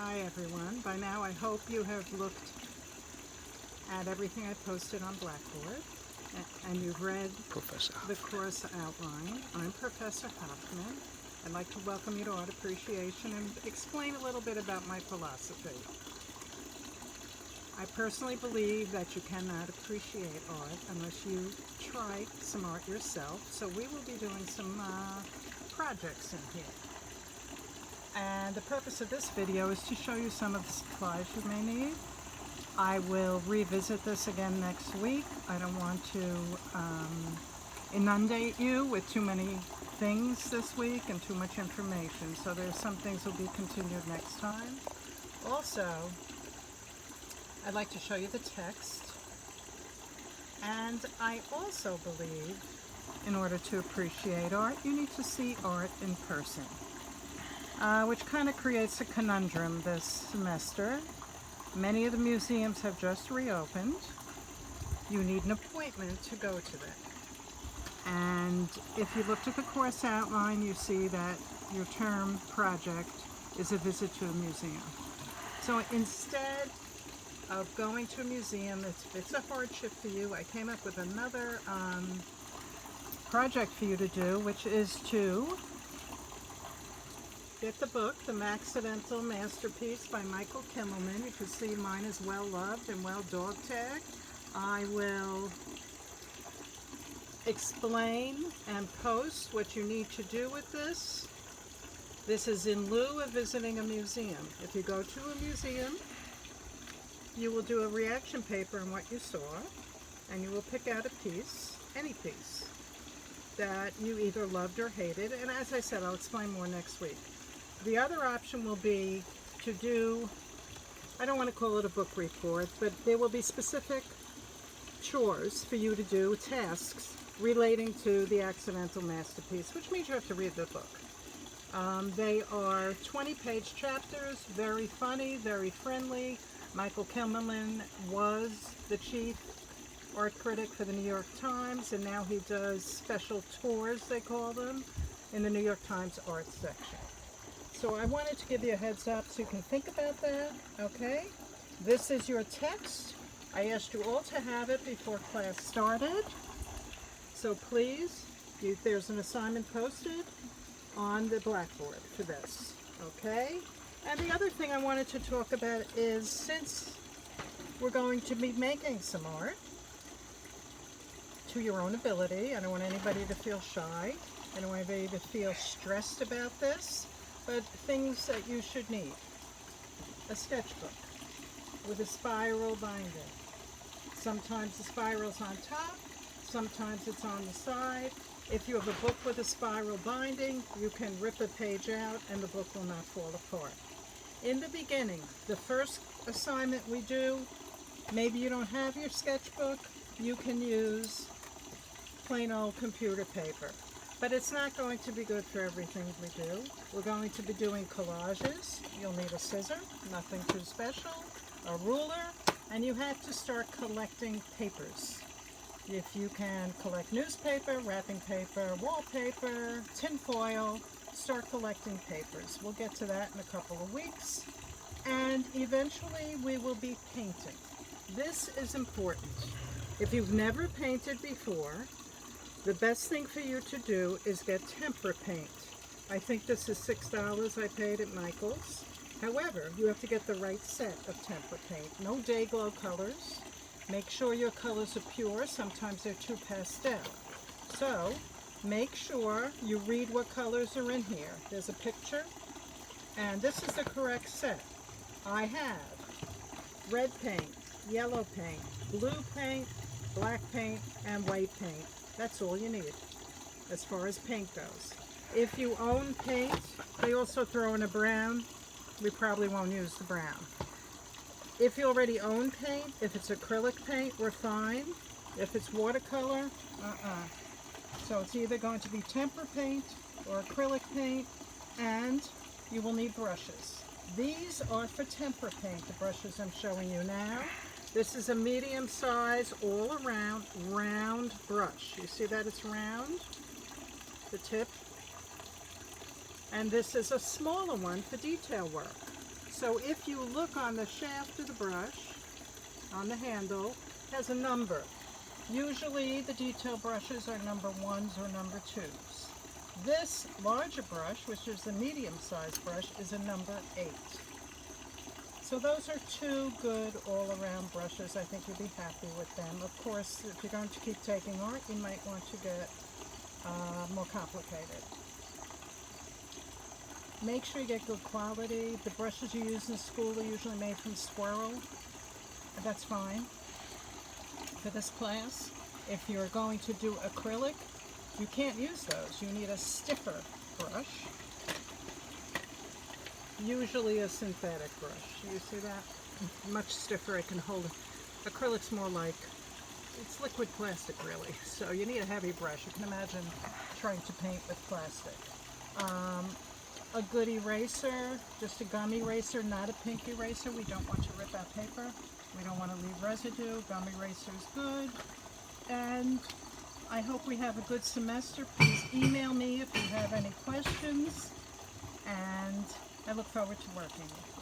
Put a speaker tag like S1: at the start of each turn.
S1: Hi everyone. By now I hope you have looked at everything I posted on Blackboard and you've read
S2: Professor
S1: the course outline. I'm Professor Hoffman. I'd like to welcome you to Art Appreciation and explain a little bit about my philosophy. I personally believe that you cannot appreciate art unless you try some art yourself. So we will be doing some projects in here. And the purpose of this video is to show you some of the supplies you may need. I will revisit this again next week. I don't want to inundate you with too many things this week and too much information. So there's some things will be continued next time. Also, I'd like to show you the text. And I also believe in order to appreciate art, you need to see art in person. Which kind of creates a conundrum this semester. Many of the museums have just reopened. You need an appointment to go to them. And if you looked at the course outline, you see that your term project is a visit to a museum. So instead of going to a museum, if it's a hardship for you, I came up with another project for you to do, which is to get the book, The Accidental Masterpiece by Michael Kimmelman. You can see mine is well loved and well dog tagged. I will explain and post what you need to do with this. This is in lieu of visiting a museum. If you go to a museum, you will do a reaction paper on what you saw, and you will pick out a piece, any piece, that you either loved or hated. And as I said, I'll explain more next week. The other option will be to do, I don't want to call it a book report, but there will be specific chores for you to do, tasks relating to The Accidental Masterpiece, which means you have to read the book. They are 20-page chapters, very funny, very friendly. Michael Kimmelman was the chief art critic for the New York Times, and now he does special tours, they call them, in the New York Times art section. So I wanted to give you a heads up so you can think about that, okay? This is your text. I asked you all to have it before class started. So please, there's an assignment posted on the Blackboard for this, okay? And the other thing I wanted to talk about is, since we're going to be making some art to your own ability, I don't want anybody to feel shy. I don't want anybody to feel stressed about this. But things that you should need: a sketchbook with a spiral binding. Sometimes the spiral's on top, sometimes it's on the side. If you have a book with a spiral binding, you can rip a page out and the book will not fall apart. In the beginning, the first assignment we do, maybe you don't have your sketchbook, you can use plain old computer paper. But it's not going to be good for everything we do. We're going to be doing collages. You'll need a scissor, nothing too special, a ruler, and you have to start collecting papers. If you can collect newspaper, wrapping paper, wallpaper, tin foil, start collecting papers. We'll get to that in a couple of weeks. And eventually we will be painting. This is important. If you've never painted before, the best thing for you to do is get tempera paint. I think this is $6 I paid at Michael's. However, you have to get the right set of tempera paint. No day glow colors. Make sure your colors are pure. Sometimes they're too pastel. So make sure you read what colors are in here. There's a picture, and this is the correct set. I have red paint, yellow paint, blue paint, black paint, and white paint. That's all you need as far as paint goes. If you own paint, they also throw in a brown. We probably won't use the brown. If you already own paint, if it's acrylic paint, we're fine. If it's watercolor, So it's either going to be tempera paint or acrylic paint, and you will need brushes. These are for tempera paint, the brushes I'm showing you now. This is a medium size, all around, round brush. You see that it's round, the tip? And this is a smaller one for detail work. So if you look on the shaft of the brush, on the handle, it has a number. Usually the detail brushes are number 1s or number 2s. This larger brush, which is a medium-sized brush, is a number 8. So those are two good all-around brushes. I think you'll be happy with them. Of course, if you're going to keep taking art, you might want to get more complicated. Make sure you get good quality. The brushes you use in school are usually made from Squirrel. That's fine for this class. If you're going to do acrylic, you can't use those. You need a stiffer brush. Usually a synthetic brush. You see that? Much stiffer. It can hold. Acrylic's more like, it's liquid plastic really. So you need a heavy brush. You can imagine trying to paint with plastic. A good eraser, just a gum eraser, not a pink eraser. We don't want to rip out paper. We don't want to leave residue. Gum eraser is good. And I hope we have a good semester. Please email me if you have any questions. And I look forward to working with you.